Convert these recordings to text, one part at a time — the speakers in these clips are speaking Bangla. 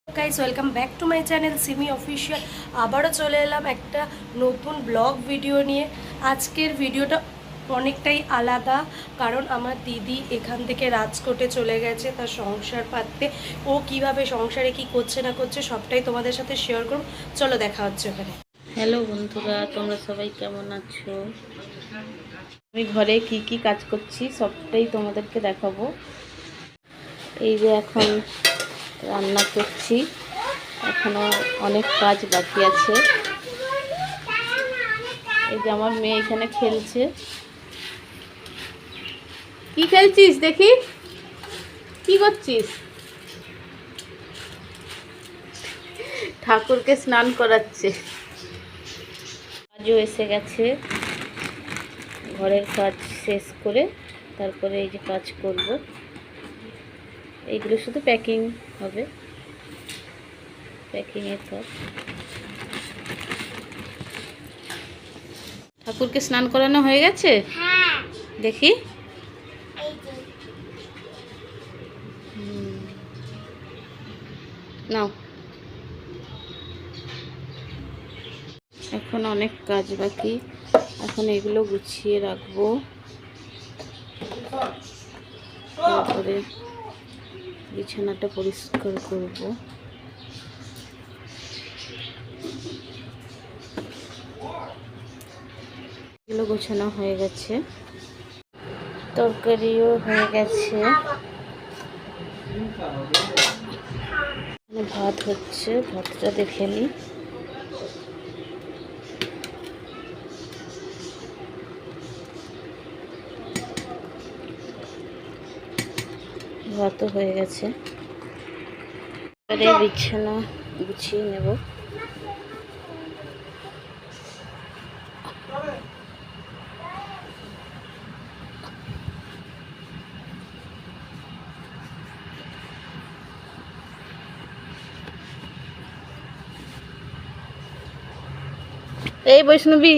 Guys welcome back to my channel Simi official. আবারও চলে এলাম একটা নতুন ব্লগ ভিডিও নিয়ে। আজকের ভিডিওটা অনেকটাই আলাদা, কারণ আমার দিদি এখান থেকে রাজকোটে চলে গেছে তার সংসার পাততে। ও কিভাবে সংসারে কি করছে না করছে সবটাই তোমাদের সাথে শেয়ার করব। চলো দেখা হচ্ছে ওখানে। হ্যালো বন্ধুরা, তোমরা সবাই কেমন আছো? আমি ঘরে কি কি কাজ করছি সবটাই তোমাদেরকে দেখাবো। এই যে এখন রান্না করছি, এখনো অনেক কাজ বাকি আছে। এই যে আমার মেয়ে এখানে খেলছে। কি খেলছিস দেখি? কি করছিস? ঠাকুরকে স্নান করাচ্ছে। কাজও এসে গেছে, ঘরের কাজ শেষ করে তারপরে এই যে কাজ করব। এইগুলো শুধু প্যাকিং হবে, প্যাকিংয়ের কাজ। ঠাকুরকে স্নান করানো হয়ে গেছে? হ্যাঁ, দেখি। এই যে নাও, এখন অনেক কাজ বাকি। এখন এগুলো গুছিয়ে রাখবো, তারপরে বিছানাটা পরিষ্কার করব। এগুলো গোছানো হয়ে গেছে, তরকারিও হয়ে গেছে, ভাত হচ্ছে, ভাতটা দেখে নিই। ভাতও হয়ে গেছে, এবারে বিছানা গুছিয়ে নেব। এই বৈষ্ণবী,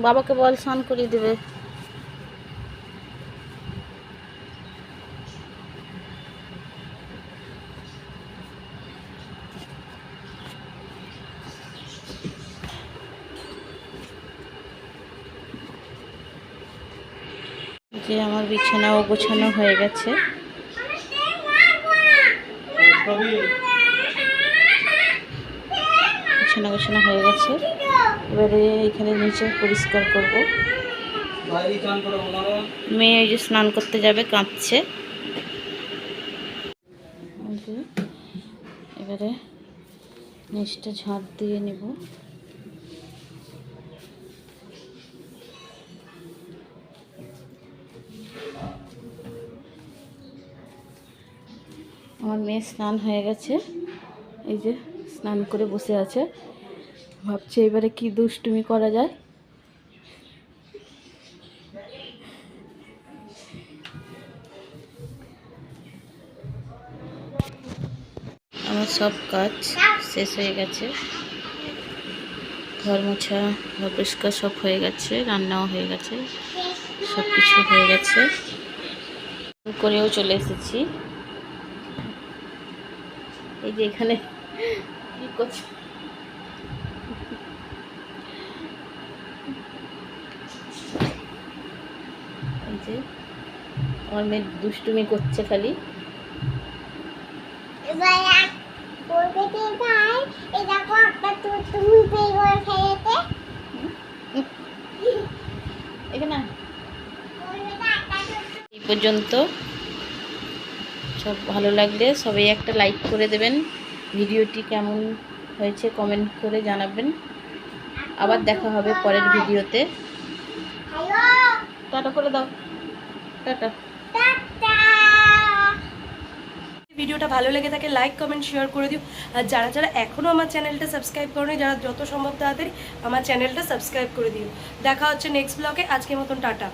বাবাকে বল স্নান করিয়ে দেবে। যে আমার বিছানাও গোছানো হয়ে গেছে। বিছানা গোছানো হয়ে গেছে, এবারে এখানে নিচে পরিষ্কার করব। মেয়ে এই যে স্নান করতে যাবে, কাঁদছে। এবারে নিচটা ঝাঁট দিয়ে নেব। আমার মেয়ে স্নান হয়ে গেছে, এই যে স্নান করে বসে আছে, ভাবছে এবারে কি দুষ্টুমি করা যায়। আমার সব কাজ শেষ হয়ে গেছে, ঘর মোছা, ঘর পরিষ্কার সব হয়ে গেছে, রান্নাও হয়ে গেছে, সব কিছু হয়ে গেছে। করেও চলে এসেছি। এই যে এখানে কি করছে, এই যে আমার মেয়ে দুষ্টুমি করছে খালি। এবার এক পড়বে তাই এই দেখো একটা তুমি পে করে ফেলেতে এখানে এই পর্যন্ত। সব ভালো লাগলে সবাই একটা লাইক করে দেবেন। ভিডিওটি কেমন হয়েছে কমেন্ট করে জানাবেন। আবার দেখা হবে পরের ভিডিওতে। হ্যালো টাটা করে দাও, টাটা। টাটা। ভিডিওটা ভালো লেগে থাকে লাইক কমেন্ট শেয়ার করে দিও। আর যারা যারা এখনও আমার চ্যানেলটা সাবস্ক্রাইব করোনি, যারা যত সম্ভব তাড়াতাড়ি আমার চ্যানেলটা সাবস্ক্রাইব করে দিও। দেখা হচ্ছে নেক্সট ব্লগে। আজকের মতন টাটা।